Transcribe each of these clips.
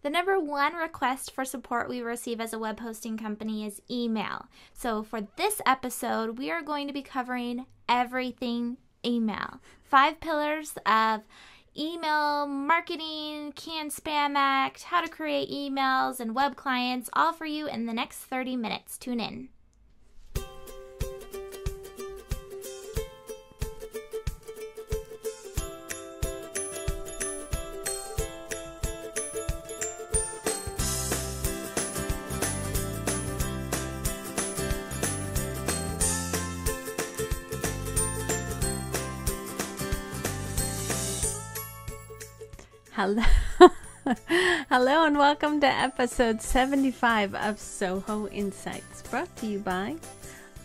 The number one request for support we receive as a web hosting company is email. So for this episode, we are going to be covering everything email. 5 pillars of email marketing, Can Spam Act, how to create emails and web clients, all for you in the next 30 minutes. Tune in. Hello. Hello and welcome to episode 75 of Soho Insights, brought to you by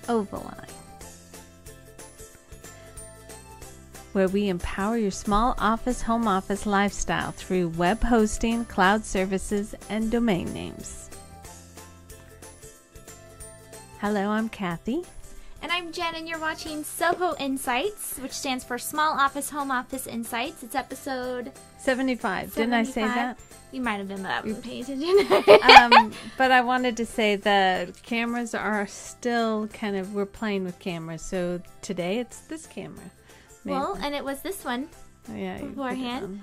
Ovaleye, where we empower your small office, home office lifestyle through web hosting, cloud services, and domain names. Hello, I'm Kathy. And I'm Jen, and you're watching Soho Insights, which stands for Small Office, Home Office Insights. It's episode 75. Didn't I say that? You might have been paying attention. But I wanted to say the cameras are still we're playing with cameras. So today it's this camera. Maybe. Well, and it was this one beforehand.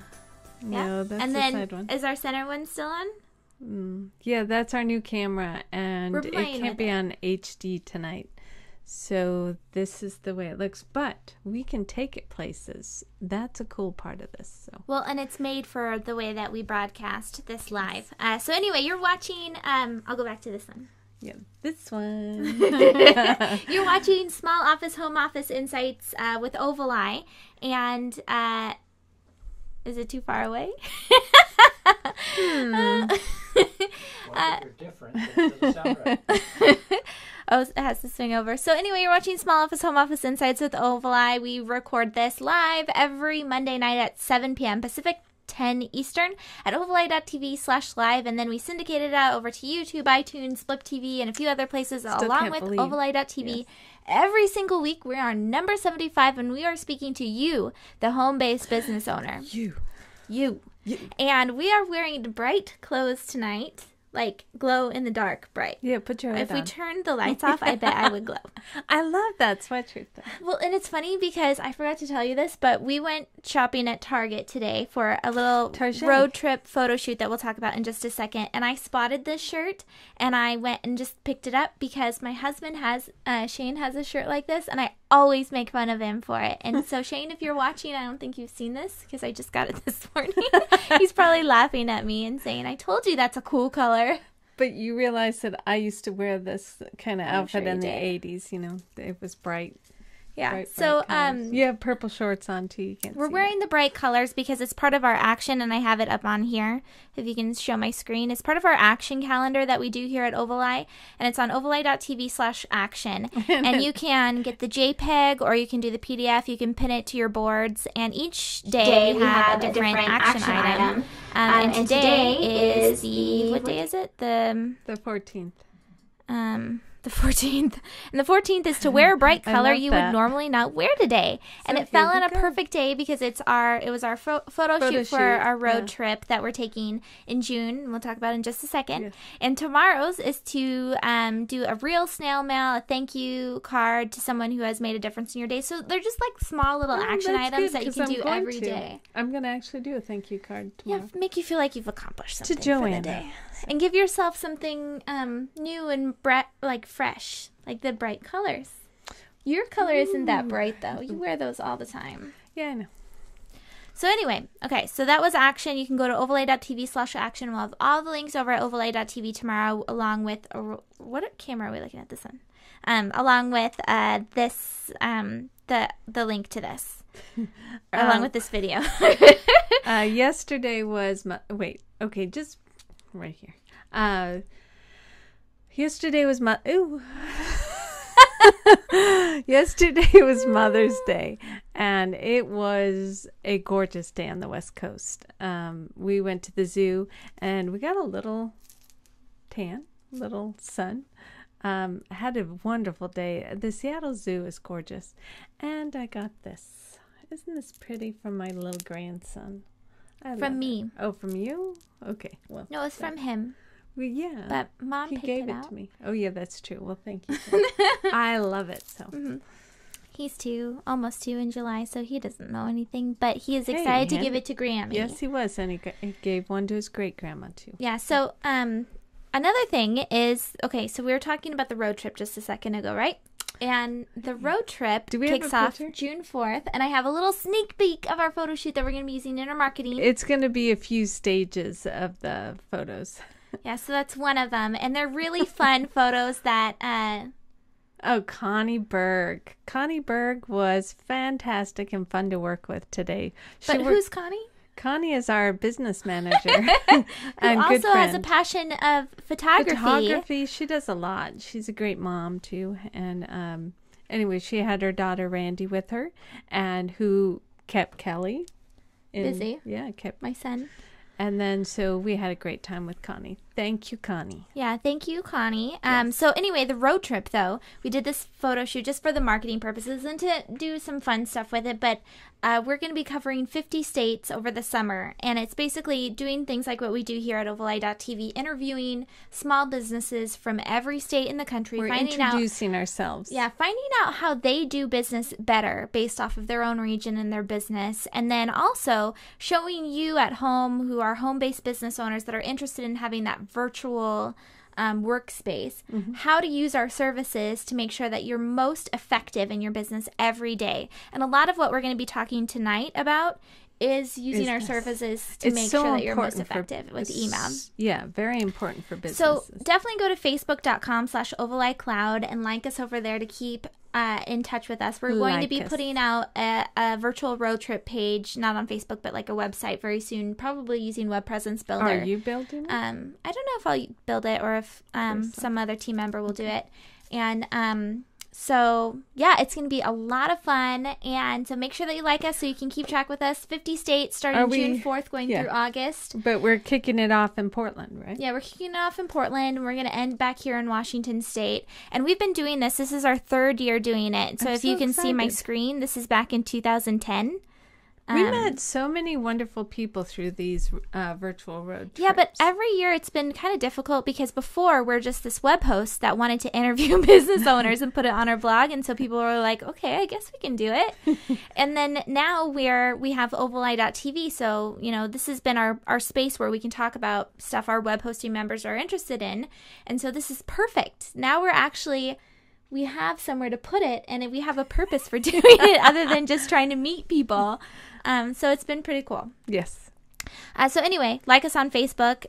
No, that's and the then side one. Is our center one still on? Yeah, that's our new camera, and We're it playing can't with be it. on HD tonight. So this is the way it looks, but we can take it places. That's a cool part of this. So. Well, and it's made for the way that we broadcast this live. So anyway, you're watching, I'll go back to this one. Yeah, this one. You're watching Small Office, Home Office Insights with Ovaleye. And is it too far away? Well, you're different. It doesn't sound right. Oh, it has to swing over. So anyway, you're watching Small Office, Home Office Insights with Ovaleye. We record this live every Monday night at 7 p.m. Pacific, 10 Eastern at ovaleye.tv/live. And then we syndicate it out over to YouTube, iTunes, Blip TV, and a few other places along with ovaleye.tv. Yes. Every single week, we're on number 75, and we are speaking to you, the home-based business owner. You. And we are wearing bright clothes tonight. Like glow in the dark bright. Yeah, put your head If we on. turned the lights off, I bet I would glow. I love that sweatshirt though. Well, and it's funny because I forgot to tell you this, but we went shopping at Target today for a little Target. road trip photo shoot that we'll talk about in just a second. And I spotted this shirt and I went and just picked it up because my husband has, Shane has a shirt like this and I always make fun of him for it. And so Shane, if you're watching, I don't think you've seen this because I just got it this morning. He's probably laughing at me and saying, I told you that's a cool color. But you realize that I used to wear this kind of outfit sure in the you did. 80s, you know. It was bright. Yeah. Bright So, colors. You have purple shorts on too. You can't we're see wearing the bright colors because it's part of our action, and I have it up on here, if you can show my screen. It's part of our action calendar that we do here at Ovaleye, and it's on ovaleye.tv/action. And you can get the JPEG, or you can do the PDF. You can pin it to your boards, and each day we have a different action item. And today is what day is it? The 14th. The 14th. And the 14th is to wear a bright I color love you that. would normally not wear today. And So it fell here on we a go. perfect day because it was our photo shoot for shoot, our road yeah. trip that we're taking in June. And we'll talk about it in just a second. Yes. And tomorrow's is to do a real snail mail, a thank you card to someone who has made a difference in your day. So they're just like small little action that's items good, that you 'cause can I'm do going every to. day. I'm going to actually do a thank you card tomorrow. Yeah, make you feel like you've accomplished something for the Joanna. day. And give yourself something new and fresh, like the bright colors. Your color isn't that bright, though. You wear those all the time. Yeah, I know. So anyway, okay, so that was action. You can go to ovaleye.tv/action. We'll have all the links over at ovaleye.tv tomorrow, along with, what camera are we looking at this one? Along with this, the link to this, along with this video. Yesterday was just right here. Yesterday was yesterday was Mother's Day, and it was a gorgeous day on the West Coast. We went to the zoo, and we got a little tan, little sun. Had a wonderful day. The Seattle Zoo is gorgeous, and I got this. Isn't this pretty from my little grandson? I love From it. me. Oh, from you? Okay. Well, No, it's from him. well, yeah. But Mom he picked gave it it out. to me. Oh, yeah, that's true. Well, thank you. I love it so. He's almost 2 in July, so he doesn't know anything. But he is Hey, excited to hand give it- it to Grammy. Yes, he was, and he gave one to his great grandma too. Yeah, so another thing is, okay, so we were talking about the road trip just a second ago, right? And the road trip Do we have kicks a off picture? June 4th, and I have a little sneak peek of our photo shoot that we're going to be using in our marketing. It's going to be a few stages of the photos. Yeah, so that's one of them. And they're really fun photos that, Oh, Connie Berg. Connie Berg was fantastic and fun to work with today. but who's Connie? Connie is our business manager Who and good also has a friend. passion of photography. Photography. She does a lot. She's a great mom too. And anyway, she had her daughter Randy with her, and who kept Kelly Busy. Yeah, kept. My son. And then so we had a great time with Connie. Thank you, Connie. Yeah, thank you, Connie. So anyway, the road trip, though, we did this photo shoot just for the marketing purposes and to do some fun stuff with it. But we're going to be covering 50 states over the summer. And it's basically doing things like what we do here at OvalEye.tv, interviewing small businesses from every state in the country. We're finding out introducing ourselves. Yeah, finding out how they do business better based off of their own region and their business. And then also showing you at home who are home-based business owners that are interested in having that virtual workspace, how to use our services to make sure that you're most effective in your business every day. And a lot of what we're going to be talking tonight about is using our services to make sure that you're most effective with email. Yeah, very important for So businesses. definitely go to facebook.com/OvalEyeCloud and like us over there to keep in touch with us. We're going to be Like us. putting out a virtual road trip page, not on Facebook, but like a website very soon, probably using Web Presence Builder. Are you building it? I don't know if I'll build it or if some other team member will do it. And so, yeah, it's going to be a lot of fun. And so make sure that you like us so you can keep track with us. 50 states starting Are we- June 4th going yeah. through August. But we're kicking it off in Portland, right? Yeah, we're kicking it off in Portland, and we're going to end back here in Washington State. And we've been doing this. This is our 3rd year doing it. So I'm if so you can see my excited. screen, this is back in 2010. We met so many wonderful people through these virtual road trips. Yeah, but every year it's been kind of difficult because before we're just this web host that wanted to interview business owners and put it on our blog, and so people were like, "Okay, I guess we can do it." And then now we have OvalEye.tv, so this has been our space where we can talk about stuff our web hosting members are interested in, and so this is perfect. Now we have somewhere to put it, and we have a purpose for doing it other than just trying to meet people. So it's been pretty cool. Yes. So anyway, like us on Facebook,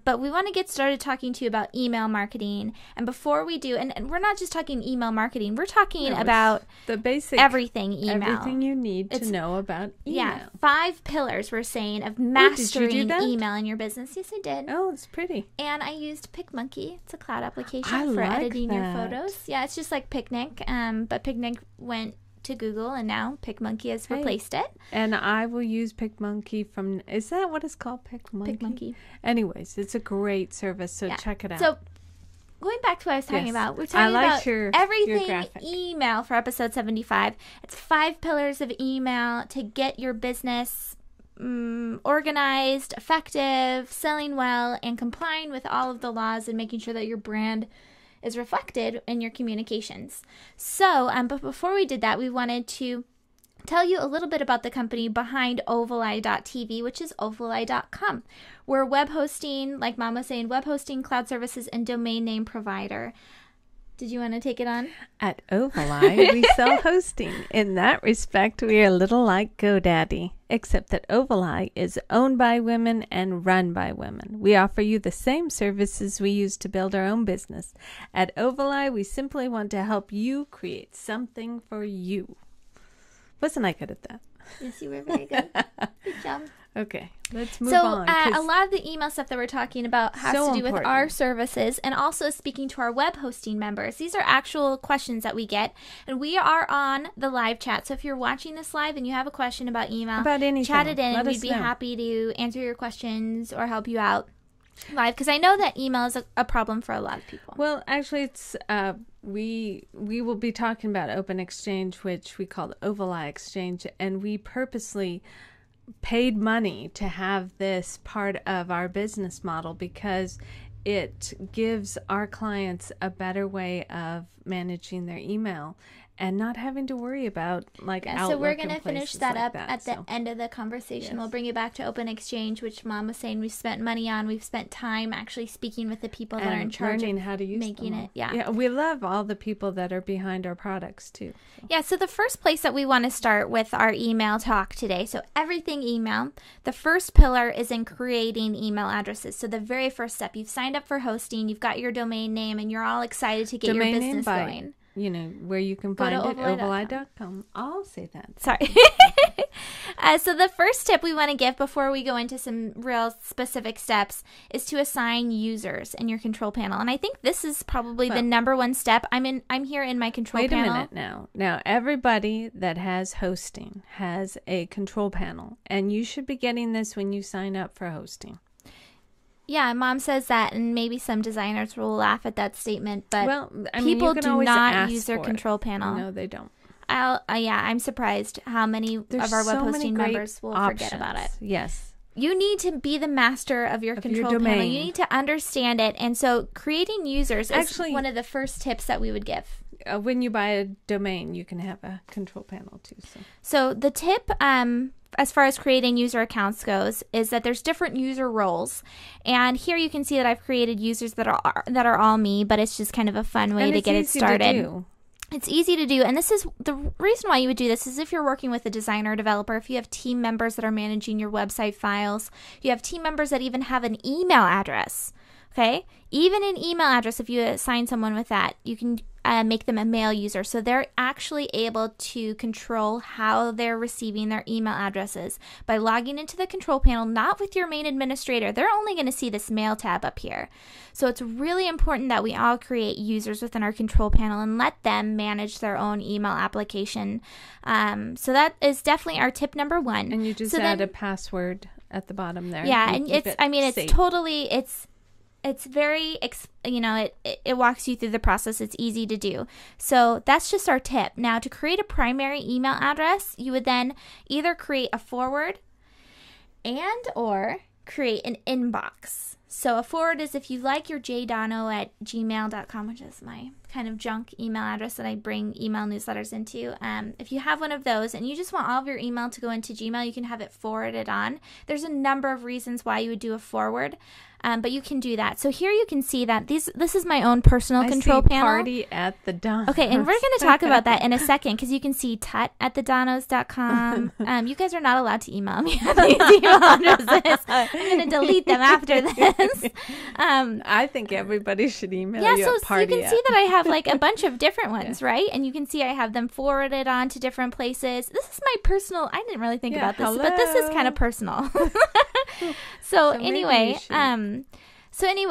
but we want to get started talking to you about email marketing. And before we do, and we're not just talking email marketing, we're talking No, about the basic everything email. everything you need It's- to know about email. Yeah, 5 pillars we're saying of did you do mastering that? email in your business. Yes, I did. Oh, it's pretty. And I used PicMonkey. It's a cloud application I for like editing your that. photos. Yeah, it's just like Picnic, but Picnic went to Google, and now PicMonkey has Hey. replaced it. And I will use PicMonkey from. Is that what it's called? PicMonkey. PicMonkey. Anyways, it's a great service, so Yeah. check it out. So, going back to what I was talking Yes. about, we're I talking liked about your everything graphic. email for episode 75. It's 5 pillars of email to get your business organized, effective, selling well, and complying with all of the laws and making sure that your brand is reflected in your communications. So, but before we did that, we wanted to tell you a little bit about the company behind OvalEye.tv, which is OvalEye.com. We're web hosting, like Mom was saying, web hosting, cloud services, and domain name provider. Did you want to take it on? At OvalEye, we sell hosting. In that respect, we are a little like GoDaddy, except that OvalEye is owned by women and run by women. We offer you the same services we use to build our own business. At OvalEye, we simply want to help you create something for you. Wasn't I good at that? Yes, you were very good. Good job. Okay, let's move So on. a 'cause lot of the email stuff that we're talking about has So to do with important. our services and also speaking to our web hosting members. These are actual questions that we get, and we are on the live chat. So if you're watching this live and you have a question about email, About anything, chat it in. let We'd us be know. happy to answer your questions or help you out live, because I know that email is a problem for a lot of people. Well, actually, it's we will be talking about Open Exchange, which we call the OvalEye Exchange, and we purposely paid money to have this part of our business model because it gives our clients a better way of managing their email and not having to worry about like Outlook. So we're going to and finish places that like up that. at the end of the conversation. Yes. We'll bring you back to Open Exchange, which Mom was saying we've spent money on. We've spent time actually speaking with the people that are in charge learning of how to use making them it. all. Yeah. We love all the people that are behind our products too. So. Yeah, so the first place that we want to start with our email talk today, so everything email, the first pillar is in creating email addresses. So the very first step, you've signed up for hosting, you've got your domain name, and you're all excited to get Domain your name business by, going. You know, where you can Go to find it, ovaleye.com. ovaleye.com. I'll say that. Sorry. So the first tip we want to give before we go into some real specific steps is to assign users in your control panel. And I think this is probably the number one step. I'm here in my control panel. Wait a minute now. Now, everybody that has hosting has a control panel, and you should be getting this when you sign up for hosting. Yeah, Mom says that, and maybe some designers will laugh at that statement, but people you can do always not ask use their for it. control panel. No, they don't. I'm surprised how many There's of our web so many hosting great members will forget about it. options. Yes. You need to be the master of your control panel. domain. You need to understand it. And so creating users is Actually, one of the first tips that we would give. When you buy a domain, you can have a control panel too. So the tip, as far as creating user accounts goes, is that there's different user roles. And here you can see that I've created users that are all me, but it's just kind of a fun way to get it started. It's easy to do, and this is the reason why you would do this is if you're working with a designer or developer, if you have team members that are managing your website files, you have team members that even have an email address, okay? Even an email address, if you assign someone with that, you can make them a mail user. So they're actually able to control how they're receiving their email addresses by logging into the control panel, not with your main administrator. They're only going to see this mail tab up here. So it's really important that we all create users within our control panel and let them manage their own email application. So that is definitely our tip number one. And you just add a password at the bottom there. Yeah, and it's very, it walks you through the process. It's easy to do. So that's just our tip. Now, to create a primary email address, you would then either create a forward and or create an inbox. So a forward is if you like your jdono@gmail.com, which is my kind of junk email address that I bring email newsletters into. If you have one of those and you just want all of your email to go into Gmail, you can have it forwarded on. There's a number of reasons why you would do a forward. But you can do that. So here you can see that this is my own personal control panel. Party at the Donos. Okay, and we're going to talk about that in a second because you can see tut@thedonos.com. You guys are not allowed to email me at these email addresses. I'm going to delete them after this. I think everybody should email you so a party you can see that I have like a bunch of different ones, right? And you can see I have them forwarded on to different places. This is my personal, I didn't really think about this, but this is kind of personal. So anyway,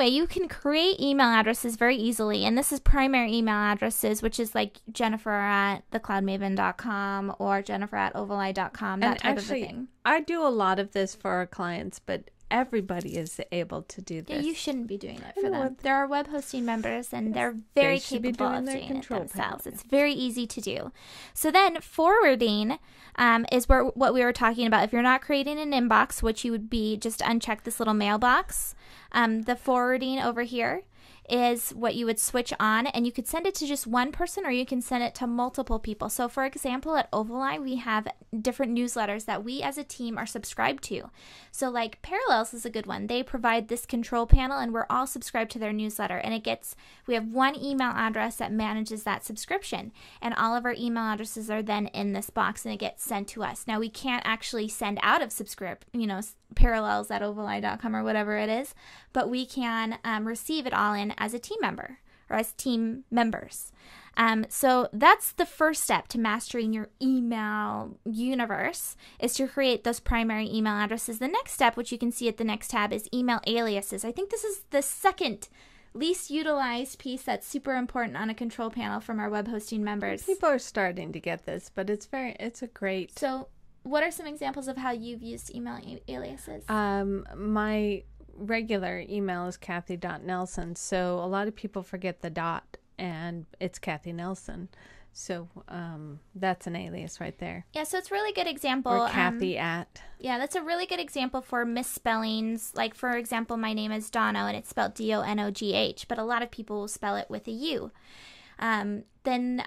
you can create email addresses very easily, and this is primary email addresses, which is like Jennifer@thecloudmaven.com or Jennifer@ovaleye.com, that type of a thing. I do a lot of this for our clients, but everybody is able to do this. Yeah, you shouldn't be doing it for them. There are web hosting members, and they're very capable of doing it themselves. It's very easy to do. So then forwarding is what we were talking about. If you're not creating an inbox, which you would be, just uncheck this little mailbox. The forwarding over here is what you would switch on, and you could send it to just one person or you can send it to multiple people. So for example, at Ovaleye, we have different newsletters that we as a team are subscribed to. So like Parallels is a good one. They provide this control panel and we're all subscribed to their newsletter, and we have one email address that manages that subscription, and all of our email addresses are then in this box and it gets sent to us. Now we can't actually send out of Parallels@ovaleye.com or whatever it is, but we can receive it all in as a team member or as team members. So that's the first step to mastering your email universe, is to create those primary email addresses. The next step, which you can see at the next tab, is email aliases. I think this is the second least utilized piece that's super important on a control panel from our web hosting members. People are starting to get this, but it's a great. So what are some examples of how you've used email aliases? My regular email is Kathy.Nelson, so a lot of people forget the dot, and it's Kathy Nelson. So that's an alias right there. Yeah, so it's a really good example. Or Kathy at. Yeah, that's a really good example for misspellings. Like, for example, my name is Dono, and it's spelled Donogh, but a lot of people will spell it with a U. Then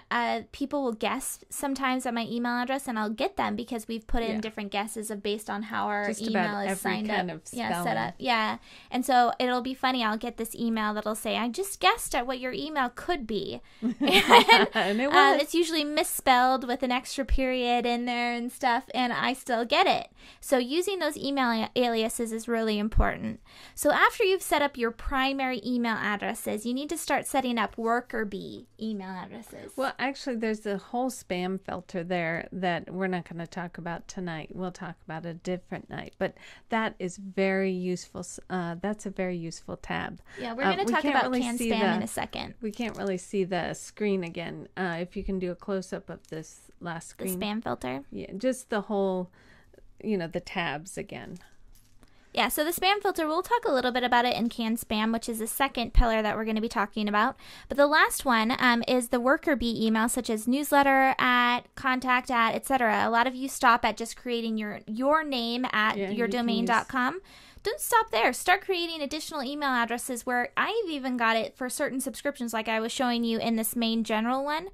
people will guess sometimes at my email address, and I'll get them because we've put in different guesses of based on how our Just email about is every signed kind up. of spelling. Set up. Yeah. And so it'll be funny. I'll get this email that'll say, I just guessed at what your email could be. And it was. It's usually misspelled with an extra period in there and stuff, and I still get it. So using those email aliases is really important. So after you've set up your primary email addresses, you need to start setting up worker bee email addresses. Well, actually, there's a whole spam filter there that we're not going to talk about tonight. We'll talk about a different night. But that is very useful. That's a very useful tab. Yeah, we're going to talk about canned spam in a second. We can't really see the screen again. If you can do a close-up of this last screen. The spam filter? Yeah, just the whole, the tabs again. Yeah, so the spam filter, we'll talk a little bit about it in canned spam, which is the second pillar that we're going to be talking about. But the last one is the worker bee email, such as newsletter at, contact at, etc. A lot of you stop at just creating your name at yourdomain.com. Don't stop there. Start creating additional email addresses where I've even got it for certain subscriptions, like I was showing you in this main general one.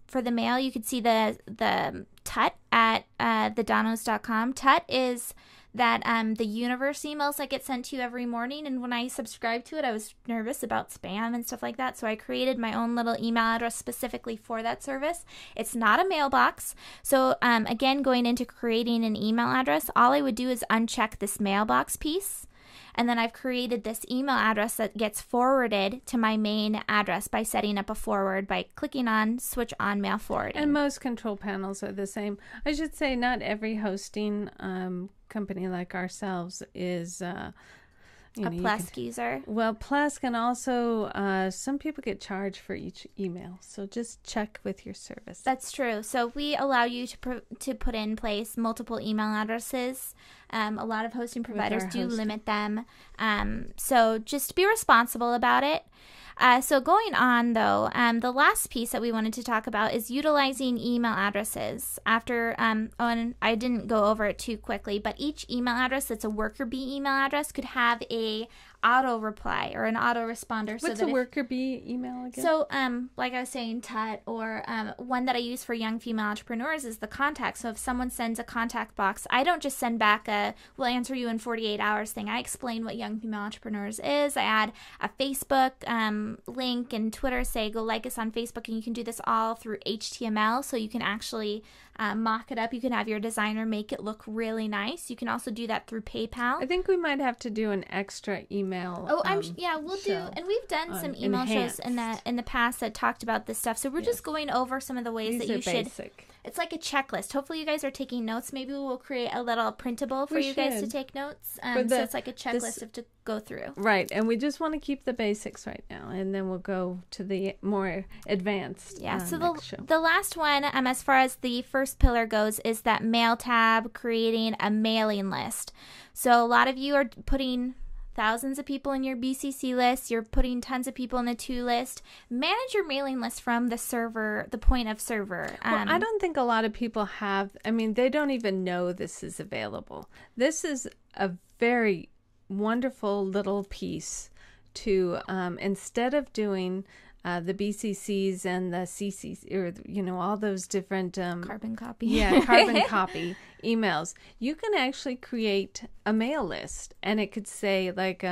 For the mail, you could see the tut at thedonos.com. Tut is that the universe emails that get sent to you every morning, and when I subscribed to it, I was nervous about spam and stuff like that, so I created my own little email address specifically for that service. It's not a mailbox, so again, going into creating an email address, all I would do is uncheck this mailbox piece, and then I've created this email address that gets forwarded to my main address by setting up a forward by clicking on switch on mail forwarding. And most control panels are the same. I should say not every hosting company like ourselves is a Plesk user. Well, Plesk, and also some people get charged for each email, so just check with your service. That's true. So we allow you to put in place multiple email addresses. A lot of hosting providers do limit them. So just be responsible about it. So going on, though, the last piece that we wanted to talk about is utilizing email addresses. After, and I didn't go over it too quickly, but each email address that's a worker bee email address could have a auto reply or an auto responder. What's a worker bee email again? So, like I was saying, Tut, or one that I use for young female entrepreneurs is the contact. So if someone sends a contact box, I don't just send back a "we'll answer you in 48 hours" thing. I explain what Young Female Entrepreneurs is. I add a Facebook link and Twitter, say go like us on Facebook, and you can do this all through HTML, so you can actually mock it up. You can have your designer make it look really nice. You can also do that through PayPal. I think we might have to do an extra email. We'll do, and we've done some email shows in the past that talked about this stuff. So we're just going over some of the ways that you should. Basic. It's like a checklist. Hopefully, you guys are taking notes. Maybe we'll create a little printable for you guys to take notes. So it's like a checklist to go through. Right, and we just want to keep the basics right now, and then we'll go to the more advanced. Yeah. So the last one, as far as the first pillar goes, is that mail tab, creating a mailing list. So a lot of you are putting thousands of people in your BCC list. You're putting tons of people in the to list. Manage your mailing list from the server, the point of server. Well, I don't think a lot of people have. I mean, they don't even know this is available. This is a very wonderful little piece to instead of doing the BCCs and the CCs, or all those different carbon copy. Yeah, carbon copy emails. You can actually create a mail list, and it could say like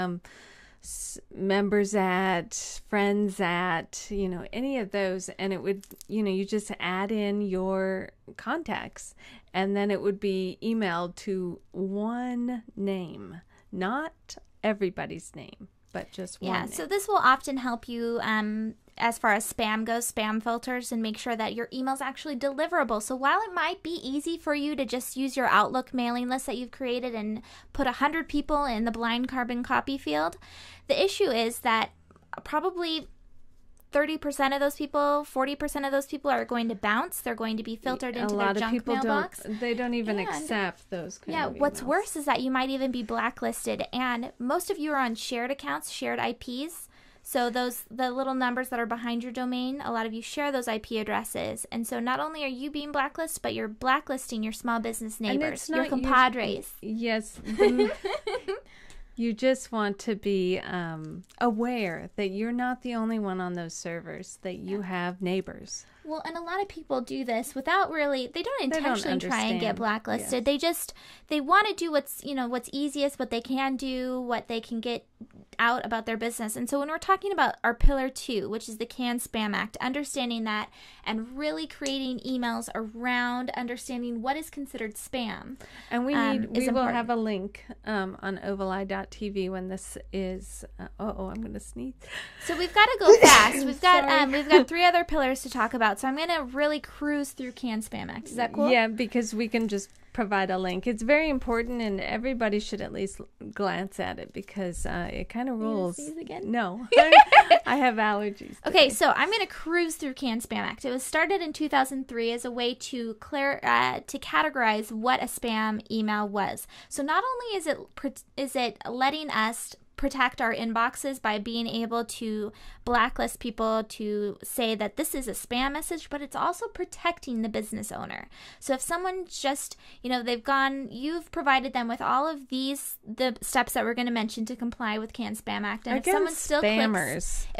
members at, friends at, any of those, and it would, you just add in your contacts, and then it would be emailed to one name, not everybody's name, but just one name. So this will often help you as far as spam goes, spam filters, and make sure that your email is actually deliverable. So while it might be easy for you to just use your Outlook mailing list that you've created and put 100 people in the blind carbon copy field, the issue is that probably 30% of those people, 40% of those people are going to bounce. They're going to be filtered into their junk mailbox. They don't even accept those kind of emails. What's worse is that you might even be blacklisted. And most of you are on shared accounts, shared IPs. So the little numbers that are behind your domain, a lot of you share those IP addresses. And so not only are you being blacklisted, but you're blacklisting your small business neighbors, your compadres. Yes. You just want to be aware that you're not the only one on those servers, that you have neighbors. Well, and a lot of people do this without really, they don't intentionally try and get blacklisted. Yes. They want to do what's easiest, what they can do, what they can get out about their business. And so when we're talking about our pillar 2, which is the CAN-SPAM Act, understanding that and really creating emails around understanding what is considered spam. And we will have a link on ovaleye.tv when this is, I'm going to sneeze. So we've got to go fast. We've got 3 other pillars to talk about. So I'm going to really cruise through CAN-SPAM Act. Is that cool? Yeah, because we can just provide a link. It's very important, and everybody should at least glance at it because it kind of rules. You sneeze again? No, I have allergies. Okay, so I'm going to cruise through CAN-SPAM Act. It was started in 2003 as a way to categorize what a spam email was. So not only is it letting us protect our inboxes by being able to blacklist people to say that this is a spam message, but it's also protecting the business owner. So if someone just, you've provided them with all of the steps that we're going to mention to comply with CAN-SPAM Act, and if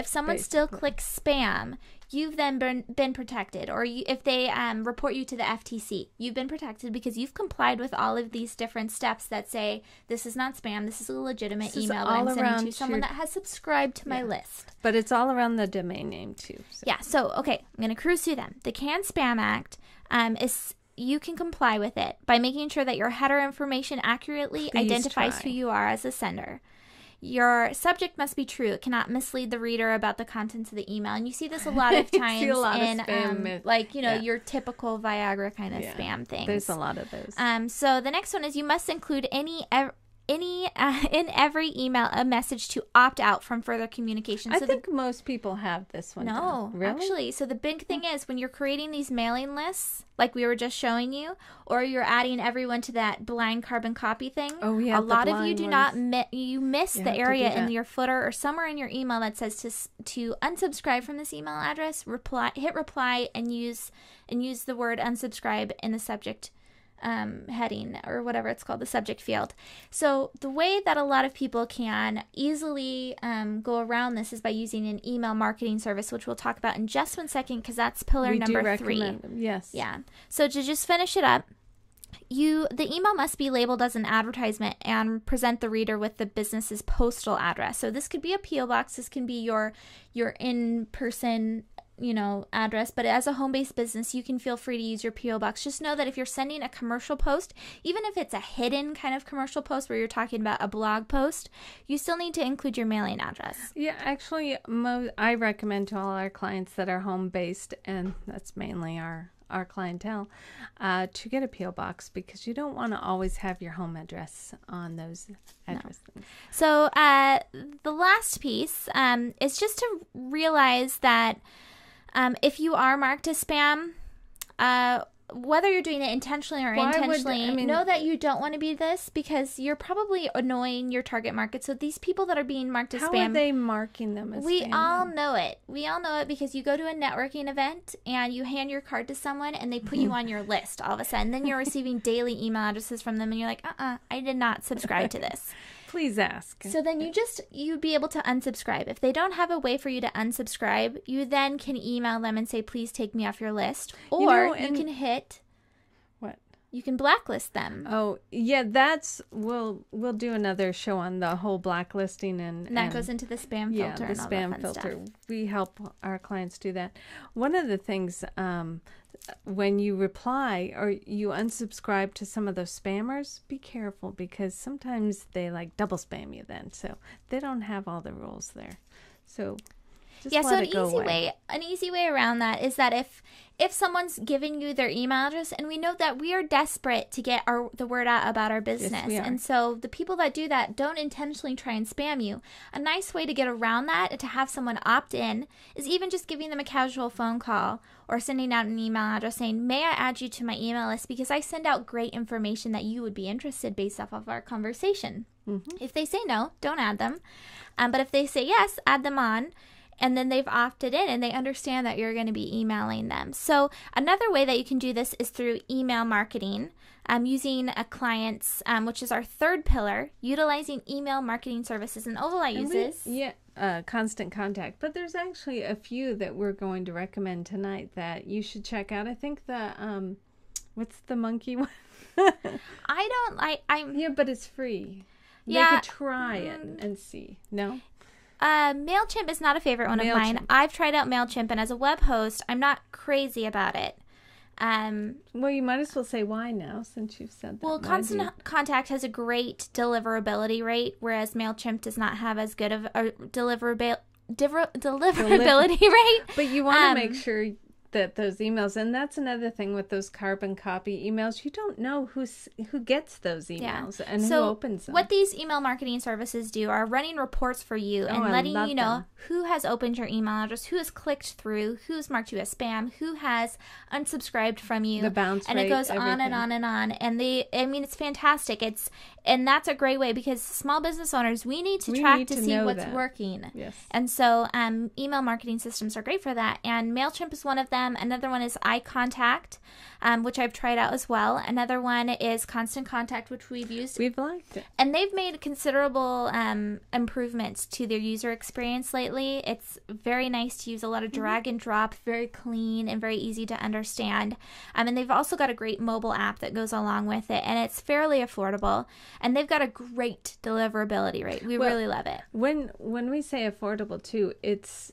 someone still clicks spam, you've then been protected. Or if they report you to the FTC, you've been protected because you've complied with all of these different steps that say this is not spam, this is a legitimate email that I'm sending to someone that has subscribed to my list. But it's all around the domain name too. So. Yeah, so, okay, I'm going to cruise through them. The CAN-SPAM Act is... You can comply with it by making sure that your header information accurately identifies who you are as a sender. Your subject must be true. It cannot mislead the reader about the contents of the email. And you see this a lot of times in spam your typical Viagra kind of spam things. There's a lot of those. So the next one is you must include in every email a message to opt out from further communication. I think most people have this one. No, really? Actually. So the big thing is when you're creating these mailing lists, like we were just showing you, or you're adding everyone to that blind carbon copy thing. Oh yeah, a lot of you do not miss the area in your footer or somewhere in your email that says to unsubscribe from this email address. Hit reply and use the word unsubscribe in the subject heading or whatever it's called, the subject field. So the way that a lot of people can easily go around this is by using an email marketing service, which we'll talk about in just 1 second because that's pillar number 3. Them. Yes. Yeah. So to just finish it up, the email must be labeled as an advertisement and present the reader with the business's postal address. So this could be a P.O. box. This can be your in-person address, but as a home-based business, you can feel free to use your P.O. box. Just know that if you're sending a commercial post, even if it's a hidden kind of commercial post where you're talking about a blog post, you still need to include your mailing address. Yeah, actually, I recommend to all our clients that are home-based, and that's mainly our clientele, to get a P.O. box because you don't want to always have your home address on those addresses. No. So the last piece is just to realize that if you are marked as spam, whether you're doing it intentionally or unintentionally, know that you don't want to be this because you're probably annoying your target market. So these people that are being marked as spam... How are they marking them as spam? We all know it. We all know it because you go to a networking event and you hand your card to someone and they put you on your list all of a sudden. Then you're receiving daily email addresses from them and you're like, I did not subscribe to this. Please ask. So then you'd be able to unsubscribe. If they don't have a way for you to unsubscribe, you then can email them and say, please take me off your list. Or you can hit... What? You can blacklist them. Oh, yeah, we'll do another show on the whole blacklisting and that goes into the spam filter. Yeah, the and all spam that fun filter. Stuff. We help our clients do that. One of the things when you reply or you unsubscribe to some of those spammers, be careful because sometimes they double spam you then. So they don't have all the rules there. So just let it go away. An easy way around that is that if someone's giving you their email address, and we know that we are desperate to get the word out about our business, yes, we are. And so the people that do that don't intentionally try and spam you. A nice way to get around that and to have someone opt in is even just giving them a casual phone call or sending out an email address saying, may I add you to my email list because I send out great information that you would be interested based off of our conversation. If they say no, don't add them. But if they say yes, add them on. And then they've opted in and they understand that you're going to be emailing them. So another way that you can do this is through email marketing, using a client's, which is our third pillar, utilizing email marketing services. And Ovalite uses... Constant Contact. But there's actually a few that we're going to recommend tonight that you should check out. I think the, what's the monkey one? Yeah, but it's free. Yeah. They could try it and see. No? MailChimp is not a favorite one of mine. I've tried out MailChimp, and as a web host, I'm not crazy about it. Well, you might as well say why now, since you've said that. Well, Constant Contact has a great deliverability rate, whereas MailChimp does not have as good of a deliverability rate. But you want to make sure that those emails, and that's another thing with those carbon copy emails, you don't know who gets those emails and who opens them. What these email marketing services do are running reports for you and letting you know who has opened your email address, who has clicked through, who's marked you as spam, who has unsubscribed from you, the bounce and rate, it goes everything. on and on and on. And it's fantastic. And that's a great way, because small business owners, we need to track to see what's working. Yes. And so email marketing systems are great for that. And MailChimp is one of them. Another one is iContact, which I've tried out as well. Another one is Constant Contact, which we've used. We've liked it. And they've made considerable improvements to their user experience lately. It's very nice to use, a lot of drag and drop, very clean and very easy to understand. And they've also got a great mobile app that goes along with it, and it's fairly affordable. And they've got a great deliverability rate. We really love it. When we say affordable too, it's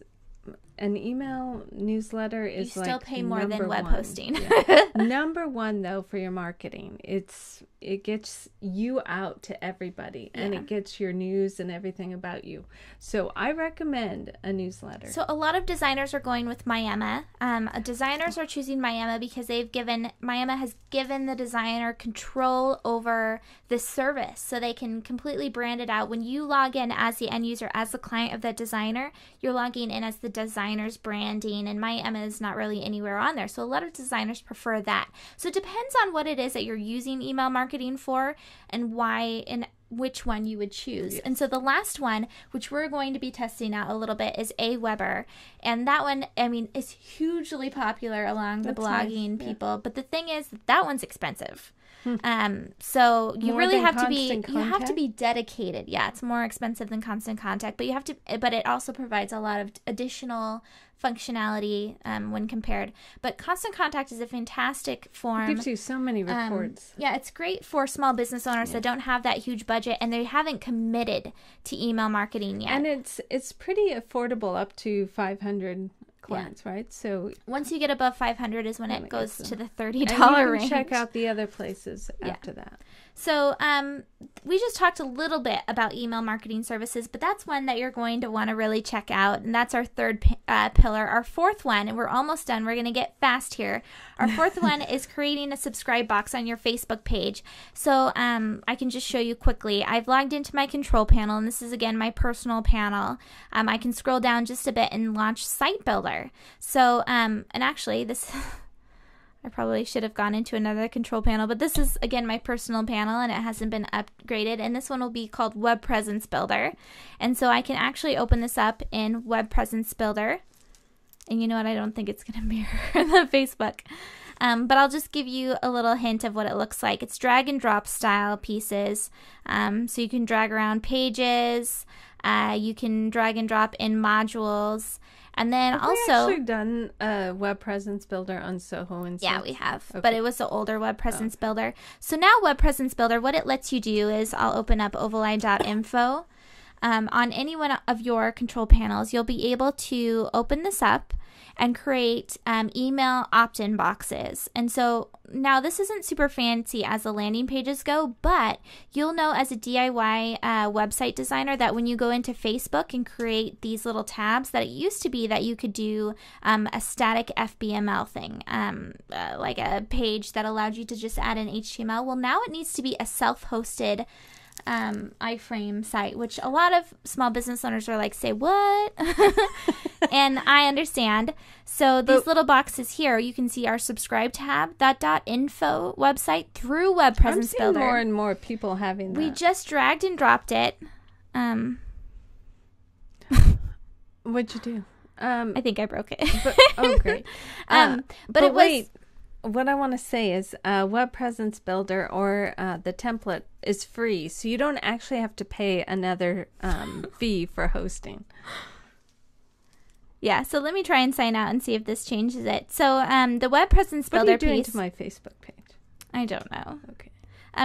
an email newsletter is you still pay more than web one. hosting. Yeah. Number one, though, for your marketing, it gets you out to everybody, and it gets your news and everything about you. So I recommend a newsletter. So a lot of designers are going with Miama. Designers are choosing Miama because Miama has given the designer control over this service, so they can completely brand it out. When you log in as the end user, as the client of that designer, you're logging in as the designer's branding, and Miama is not really anywhere on there. So a lot of designers prefer that. So it depends on what it is that you're using email marketing for and why and which one you would choose. Yes. And so the last one, which we're going to be testing out a little bit, is Aweber. And that one, is hugely popular along the blogging people. But the thing is, that one's expensive. So you really have to be dedicated. Yeah, it's more expensive than Constant Contact, but it also provides a lot of additional functionality when compared. But Constant Contact is a fantastic form. It gives you so many reports. It's great for small business owners that don't have that huge budget and they haven't committed to email marketing yet. And it's pretty affordable, up to 500 clients, right? So once you get above 500 is when it goes to the $30 range. And you can check out the other places after that. So we just talked a little bit about email marketing services, but that's one that you're going to want to really check out, and that's our third pillar. Our fourth one, and we're almost done. We're going to get fast here. Our fourth one is creating a subscribe box on your Facebook page. So I can just show you quickly. I've logged into my control panel, and this is, again, my personal panel. I can scroll down just a bit and launch Site Builder. So, and actually, this... I probably should have gone into another control panel, but this is, again, my personal panel, and it hasn't been upgraded, and this one will be called Web Presence Builder. And so I can actually open this up in Web Presence Builder, and you know what, I don't think it's going to mirror the Facebook, but I'll just give you a little hint of what it looks like. It's drag and drop style pieces, so you can drag around pages, you can drag and drop in modules. And then have we actually done a Web Presence Builder on Soho and Yeah, we have. Okay. But it was the older Web Presence Builder. So now Web Presence Builder, what it lets you do is, I'll open up ovaleye.info. On any one of your control panels, you'll be able to open this up and create email opt-in boxes. And so now this isn't super fancy as the landing pages go, but you'll know as a DIY website designer that when you go into Facebook and create these little tabs, that it used to be that you could do a static FBML thing, like a page that allowed you to just add an HTML. Well, now it needs to be a self-hosted iframe site, which a lot of small business owners are like, say what? And I understand. So these little boxes here, you can see our subscribe tab, that .info website through Web Presence I'm seeing Builder. more and more people having that. We just dragged and dropped it. What'd you do? I think I broke it. But, oh, great. But it was... wait, what I want to say is Web Presence Builder or the template is free, so you don't actually have to pay another fee for hosting. Yeah, so let me try and sign out and see if this changes it. So the Web Presence Builder What are you doing piece... to my Facebook page? I don't know. Okay.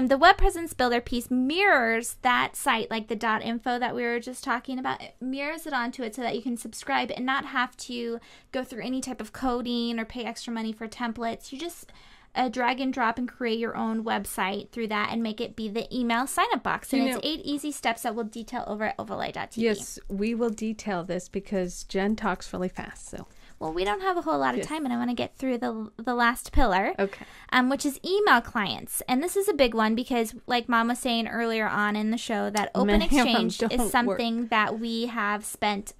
The Web Presence Builder piece mirrors that site, like the .info that we were just talking about. It mirrors it onto it so that you can subscribe and not have to go through any type of coding or pay extra money for templates. You just drag and drop and create your own website through that and make it be the email sign-up box. And it's 8 easy steps that we'll detail over at Ovalite.tv. Yes, we will detail this because Jen talks really fast, so... Well, we don't have a whole lot of time, and I want to get through the last pillar, okay, which is email clients. And this is a big one because, like Mom was saying earlier on in the show, that Open Exchange is something that we have spent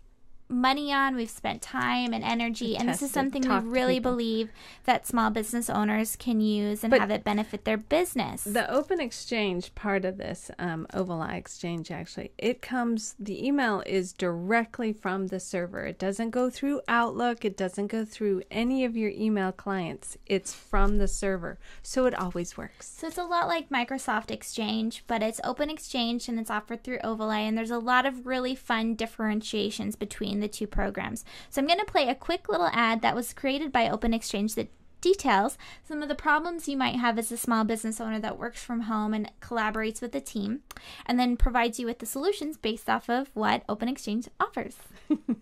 money on, we've spent time and energy, and this is something we really believe that small business owners can use and have it benefit their business. The Open Exchange part of this, Ovalite Exchange actually, the email is directly from the server. It doesn't go through Outlook, it doesn't go through any of your email clients. It's from the server, so it always works. So it's a lot like Microsoft Exchange, but it's Open Exchange and it's offered through Ovalite, and there's a lot of really fun differentiations between the two programs. So I'm going to play a quick little ad that was created by Open Exchange that details some of the problems you might have as a small business owner that works from home and collaborates with a team, and then provides you with the solutions based off of what Open Exchange offers.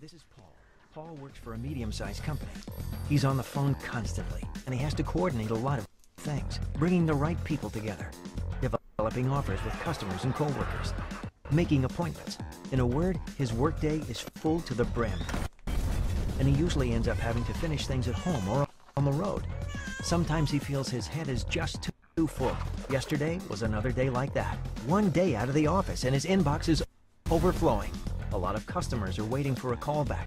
This is Paul. Paul works for a medium-sized company. He's on the phone constantly, and he has to coordinate a lot of things, bringing the right people together, developing offers with customers and coworkers, making appointments. In a word, his workday is full to the brim. And he usually ends up having to finish things at home or on the road. Sometimes he feels his head is just too full. Yesterday was another day like that. One day out of the office and his inbox is overflowing. A lot of customers are waiting for a callback.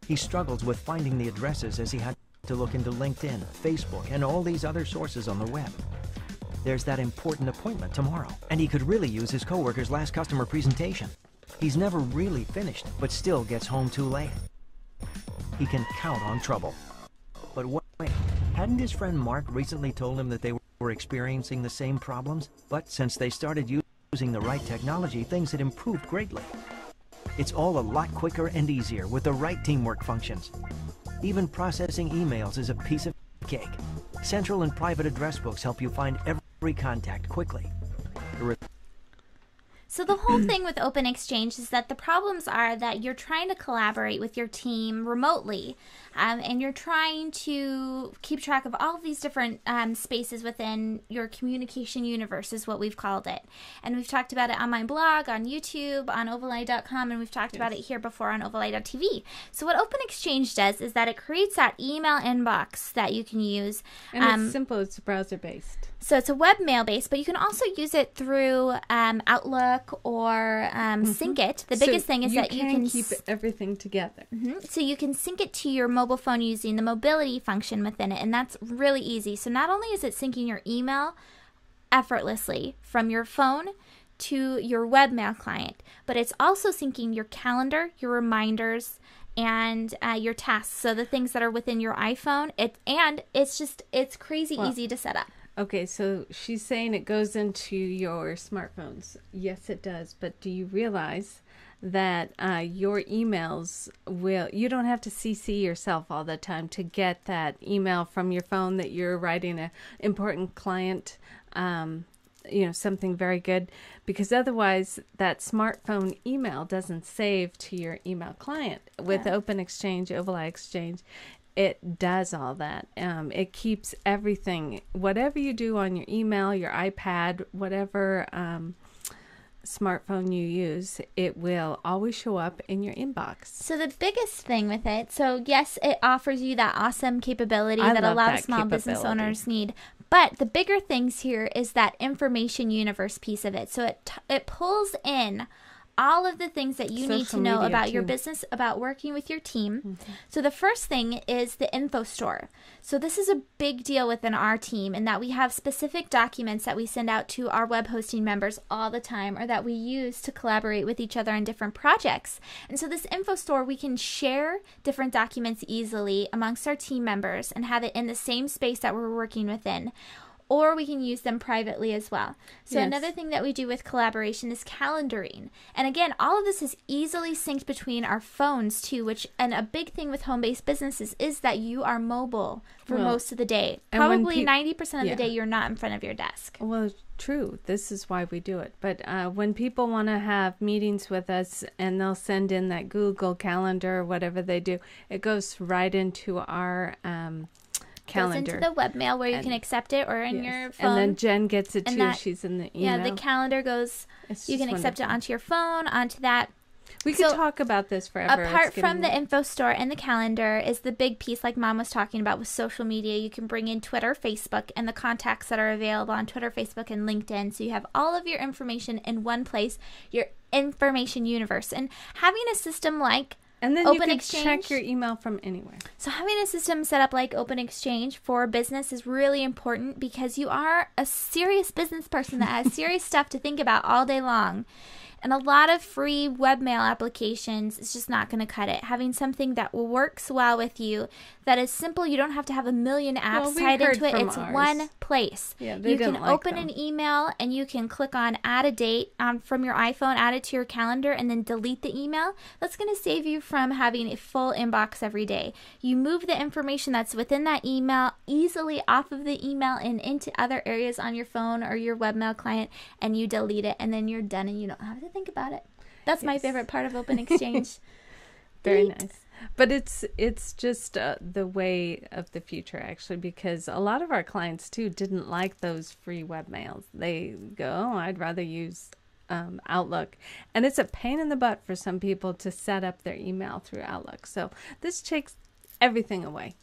He struggles with finding the addresses as he had to look into LinkedIn, Facebook, and all these other sources on the web. There's that important appointment tomorrow, and he could really use his coworker's last customer presentation. He's never really finished, but still gets home too late. He can count on trouble. But wait, hadn't his friend Mark recently told him that they were experiencing the same problems? But since they started using the right technology, things had improved greatly. It's all a lot quicker and easier with the right teamwork functions. Even processing emails is a piece of cake. Central and private address books help you find every contact quickly. So the whole thing with Open Exchange is that the problems are that you're trying to collaborate with your team remotely, and you're trying to keep track of all of these different spaces within your communication universe is what we've called it. And we've talked about it on my blog, on YouTube, on Ovalite.com, and we've talked about it here before on Ovalite.tv. So what Open Exchange does is that it creates that email inbox that you can use. And it's simple, it's browser-based. So it's a web mail-based, but you can also use it through Outlook or sync it. The biggest thing is that you can keep everything together. So you can sync it to your mobile phone using the mobility function within it, and that's really easy. So not only is it syncing your email effortlessly from your phone to your webmail client, but it's also syncing your calendar, your reminders, and your tasks. So the things that are within your iPhone, it's crazy easy to set up. Okay, so she's saying it goes into your smartphones. Yes, it does. But do you realize that your emails you don't have to CC yourself all the time to get that email from your phone that you're writing an important client, something very good, because otherwise that smartphone email doesn't save to your email client. With Open Exchange, Ovalite Exchange, it does all that. It keeps everything, whatever you do on your email, your iPad, whatever smartphone you use, it will always show up in your inbox. So the biggest thing with it, so yes, it offers you that awesome capability that a lot of small business owners need. But the bigger things here is that information universe piece of it. So it pulls in all of the things that you need to Social know media, about your too. business, about working with your team. So the first thing is the info store. So this is a big deal within our team in that we have specific documents that we send out to our web hosting members all the time, or that we use to collaborate with each other on different projects. And so this info store, we can share different documents easily amongst our team members and have it in the same space that we're working within. Or we can use them privately as well. So Yes. another thing that we do with collaboration is calendaring. And again, all of this is easily synced between our phones too, and a big thing with home-based businesses is that you are mobile for Well, most of the day. and when Probably 90% of yeah. the day you're not in front of your desk. Well, true. This is why we do it. But when people want to have meetings with us and they'll send in that Google Calendar or whatever they do, it goes right into our calendar. Goes into the webmail where you And- can accept it, or in Yes. your phone. And then Jen gets it And too. that- She's in the yeah, email. the calendar goes, It's you just can accept it wonderful. onto your phone, onto that. We could So, talk about this forever. Apart It's from the getting- info store and the calendar is the big piece like Mom was talking about with social media. You can bring in Twitter, Facebook, and the contacts that are available on Twitter, Facebook, and LinkedIn. So you have all of your information in one place, your information universe. And having a system like and then you Open can Exchange. check your email from anywhere. So having a system set up like Open Exchange for business is really important because you are a serious business person that has serious stuff to think about all day long. And a lot of free webmail applications is just not going to cut it. Having something that works well with you, that is simple, you don't have to have a million apps Well, we tied heard into it. from It's ours. one place. Yeah, they You can didn't like open them. an email and you can click on add a date from your iPhone, add it to your calendar, and then delete the email. That's going to save you from having a full inbox every day. You move the information that's within that email easily off of the email and into other areas on your phone or your webmail client, and you delete it, and then you're done and you don't have to think about it. That's my Yes. favorite part of Open Exchange. Very Delete. nice. But it's just the way of the future, actually, because a lot of our clients, too, didn't like those free webmails. They go, oh, I'd rather use Outlook. And it's a pain in the butt for some people to set up their email through Outlook. So this takes everything away.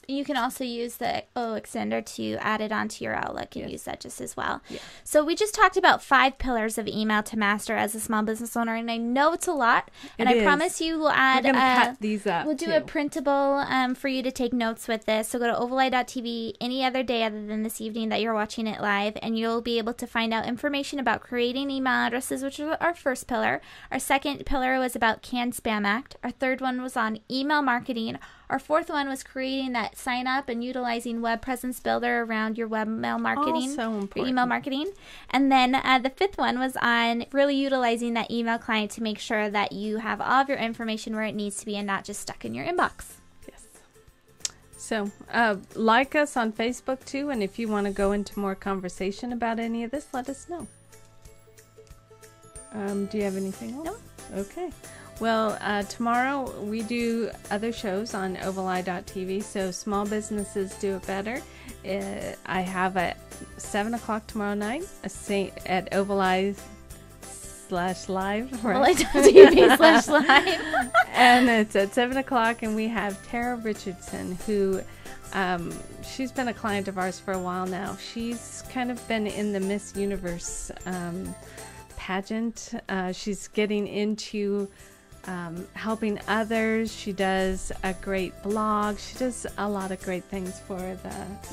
You can also use the O Extender to add it onto your Outlook and Yes. use that just as well. Yeah. So we just talked about 5 pillars of email to master as a small business owner, and I know it's a lot. And It I is. promise you we'll We're add going to cut these up, we'll do too. a printable for you to take notes with this. So go to ovaleye.tv any other day other than this evening that you're watching it live, and you'll be able to find out information about creating email addresses, which is our first pillar. Our second pillar was about Can Spam Act. Our third one was on email marketing. Our fourth one was creating that sign up and utilizing Web Presence Builder around your webmail marketing, so your important. email marketing. And then the fifth one was on really utilizing that email client to make sure that you have all of your information where it needs to be and not just stuck in your inbox. Yes. So like us on Facebook, too. And if you want to go into more conversation about any of this, let us know. Do you have anything else? No. Okay. Well, tomorrow we do other shows on ovaleye.tv, so small businesses do it better. I have at 7 o'clock tomorrow night at ovaleye/live. Ovaleye.tv/live. And it's at 7 o'clock, and we have Tara Richardson, who she's been a client of ours for a while now. She's kind of been in the Miss Universe pageant. She's getting into helping others. She does a great blog. She does a lot of great things for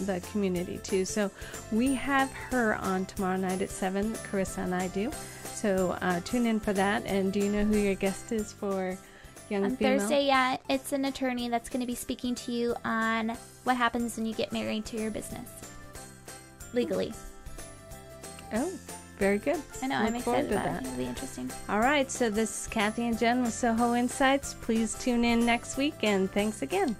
the community too. So we have her on tomorrow night at 7. Carissa and I do. So tune in for that. And do you know who your guest is for Young On Female? Thursday, yeah, it's an attorney that's going to be speaking to you on what happens when you get married to your business legally. Oh, very good. I know, Look I'm forward excited to about that. it. It'll be interesting. All right, so this is Kathy and Jen with Soho Insights. Please tune in next week, and thanks again.